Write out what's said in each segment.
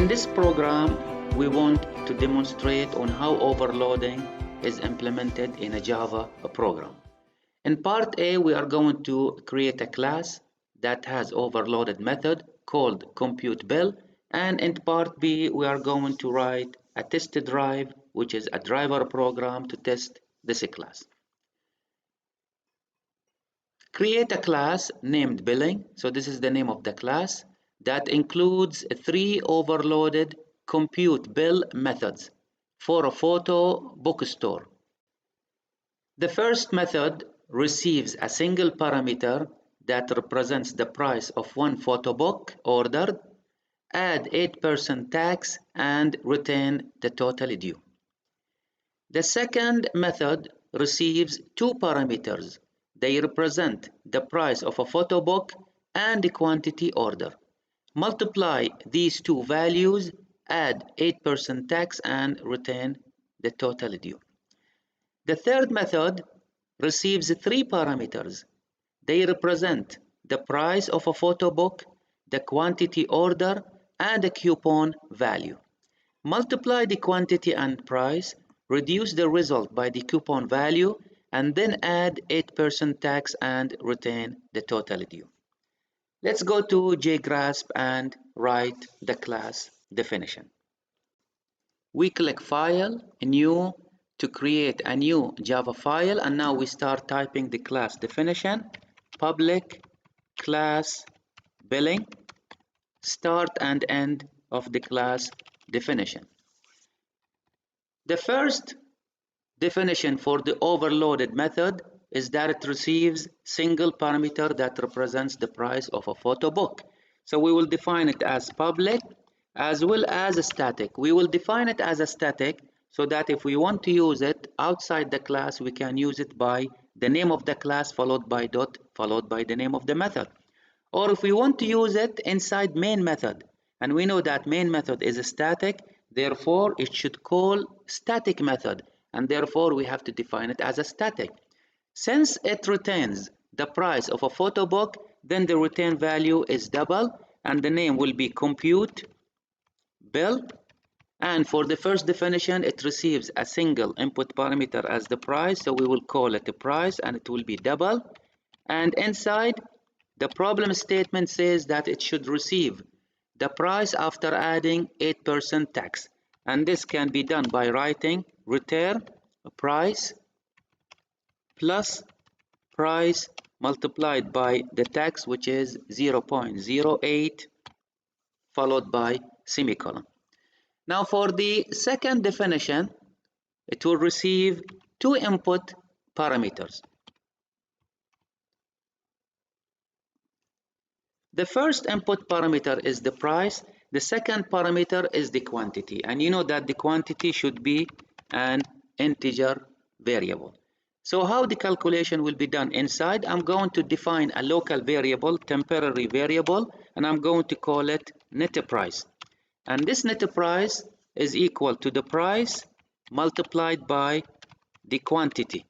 In this program, we want to demonstrate on how overloading is implemented in a Java program. In part A, we are going to create a class that has overloaded method called ComputeBill, and in part B, we are going to write a test drive, which is a driver program to test this class. Create a class named billing. So this is the name of the class that includes 3 overloaded compute bill methods for a photo bookstore. The first method receives a single parameter that represents the price of one photo book ordered, add 8% tax, and retain the total due. The second method receives 2 parameters. They represent the price of a photo book and the quantity order. Multiply these 2 values, add 8% tax, and retain the total due. The third method receives 3 parameters. They represent the price of a photo book, the quantity order, and the coupon value. Multiply the quantity and price, reduce the result by the coupon value, and then add 8% tax and retain the total due. Let's go to JGrasp and write the class definition. We click File, New, to create a new Java file, and now we start typing the class definition. Public class billing, start and end of the class definition. The first definition for the overloaded method is that it receives single parameter that represents the price of a photo book. So we will define it as public as well as a static. We will define it as a static so that if we want to use it outside the class, we can use it by the name of the class followed by dot followed by the name of the method. Or if we want to use it inside main method, and we know that main method is a static, therefore it should call static method, and therefore we have to define it as a static. Since it retains the price of a photo book, then the return value is double, and the name will be compute bill. And for the first definition, it receives a single input parameter as the price, so we will call it the price, and it will be double. And inside, the problem statement says that it should receive the price after adding 8% tax. And this can be done by writing return price plus price multiplied by the tax, which is 0.08 followed by semicolon. Now for the second definition, it will receive 2 input parameters. The first input parameter is the price. The second parameter is the quantity. And you know that the quantity should be an integer variable. So how the calculation will be done inside? I'm going to define a local variable, temporary variable, and I'm going to call it net price. And this net price is equal to the price multiplied by the quantity.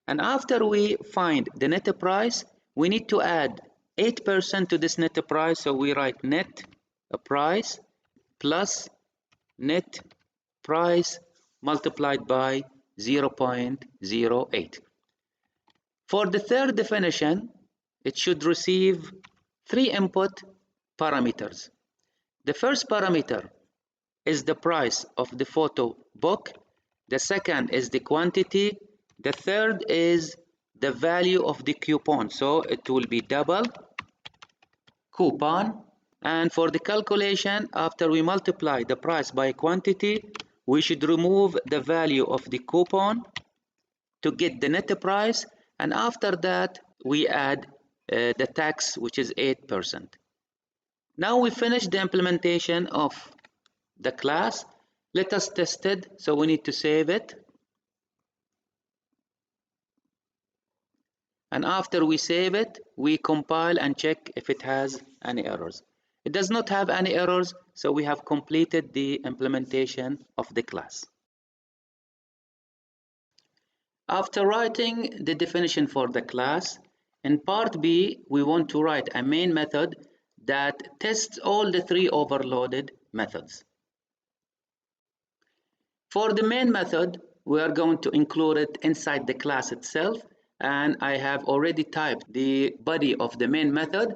And after we find the net price, we need to add 8% to this net price, so we write net price plus net price multiplied by 0.08. For the third definition, it should receive 3 input parameters. The first parameter is the price of the photo book. The second is the quantity. The third is the value of the coupon, so it will be double coupon. And for the calculation, after we multiply the price by quantity, we should remove the value of the coupon to get the net price, and after that we add the tax, which is 8%. Now we finished the implementation of the class. Let us test it, so we need to save it. And after we save it, we compile and check if it has any errors. It does not have any errors, so we have completed the implementation of the class. After writing the definition for the class, in part B, we want to write a main method that tests all the three overloaded methods. For the main method, we are going to include it inside the class itself, and I have already typed the body of the main method,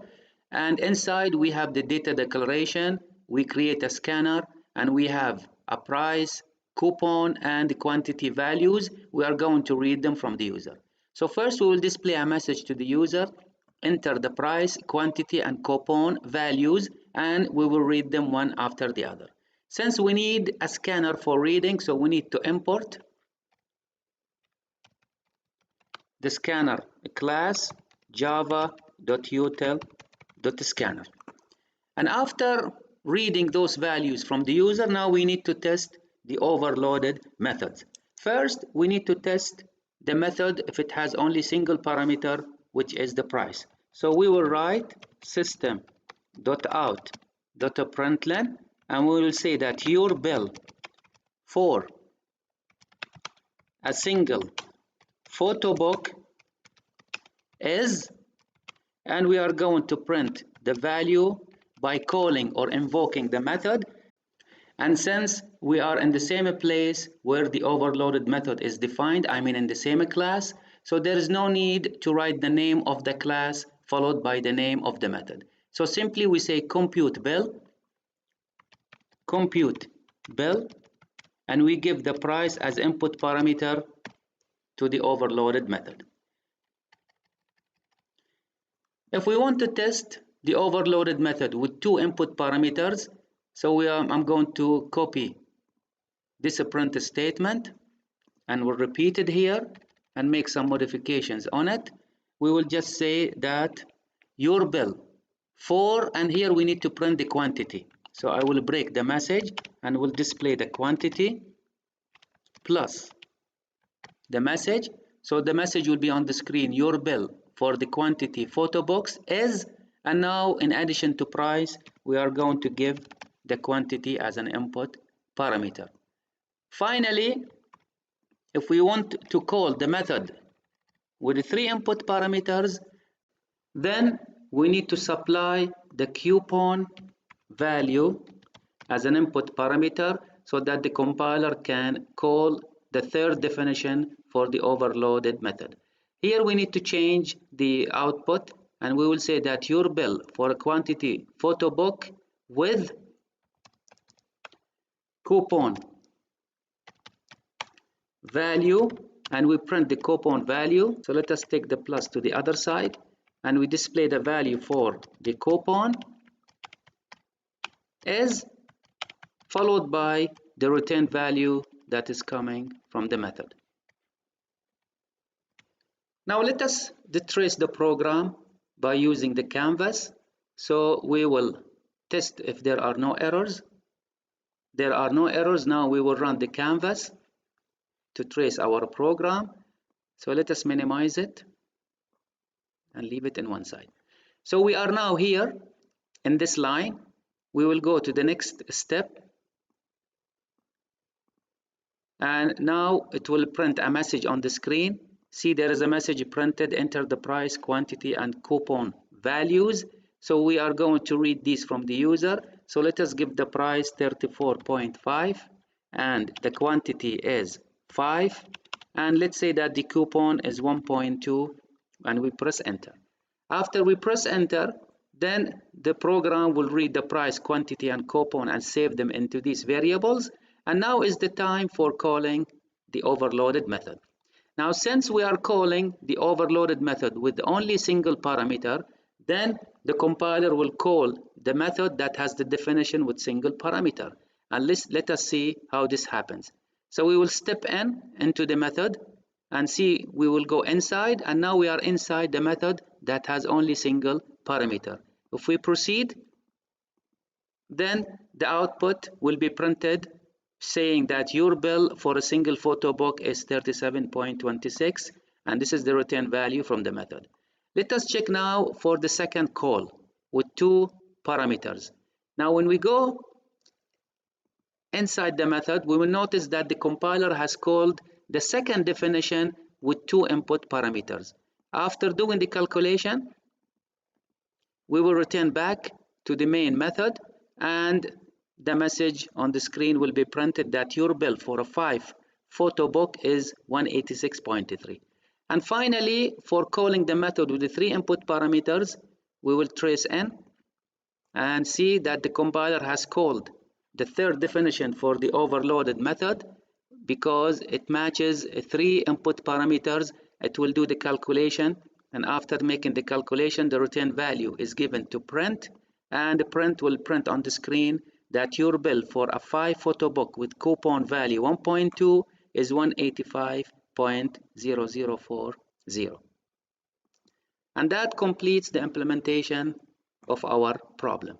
and inside we have the data declaration, we create a scanner, and we have a price, coupon, and the quantity values. We are going to read them from the user. So first we will display a message to the user, enter the price, quantity, and coupon values, and we will read them one after the other. Since we need a scanner for reading, so we need to import the scanner class java.util.scanner. And after reading those values from the user, now we need to test the overloaded methods. First, we need to test the method if it has only single parameter, which is the price. So we will write system.out.println, and we will say that your bill for a single photo book is, and we are going to print the value by calling or invoking the method. And since we are in the same place where the overloaded method is defined, I mean in the same class, so there is no need to write the name of the class followed by the name of the method. So simply we say compute bill, and we give the price as input parameter to the overloaded method. If we want to test the overloaded method with two input parameters, so I'm going to copy this print statement and we'll repeat it here and make some modifications on it. We will just say that your bill for, and here we need to print the quantity. So I will break the message and will display the quantity plus the message. So the message will be on the screen, your bill for the quantity photo box is, and now in addition to price, we are going to give the quantity as an input parameter. Finally, if we want to call the method with three input parameters, then we need to supply the coupon value as an input parameter so that the compiler can call the third definition for the overloaded method. Here we need to change the output, and we will say that your bill for a quantity photo book with coupon value, and we print the coupon value. So let us take the plus to the other side, and we display the value for the coupon is followed by the return value that is coming from the method. Now let us trace the program by using the canvas. So we will test if there are no errors. There are no errors. Now we will run the canvas to trace our program. So let us minimize it and leave it in one side. So we are now here in this line. We will go to the next step. And now it will print a message on the screen. See, there is a message printed, enter the price, quantity, and coupon values. So we are going to read these from the user. So let us give the price 34.5 and the quantity is 5. And let's say that the coupon is 1.2 and we press enter. After we press enter, then the program will read the price, quantity, and coupon and save them into these variables. And now is the time for calling the overloaded method. Now, since we are calling the overloaded method with only single parameter, then the compiler will call the method that has the definition with single parameter. And let us see how this happens. So we will step into the method and see, we will go inside, and now we are inside the method that has only single parameter. If we proceed, then the output will be printed saying that your bill for a single photo book is 37.26, and this is the return value from the method. Let us check now for the second call with two parameters. Now when we go inside the method, we will notice that the compiler has called the second definition with two input parameters. After doing the calculation, we will return back to the main method, and the message on the screen will be printed that your bill for a 5 photo book is 186.3. And finally, for calling the method with the 3 input parameters, we will trace in and see that the compiler has called the third definition for the overloaded method because it matches 3 input parameters. It will do the calculation, and after making the calculation, the return value is given to print, and the print will print on the screen that your bill for a 5 photo book with coupon value 1.2 is 185.0040. And that completes the implementation of our problem.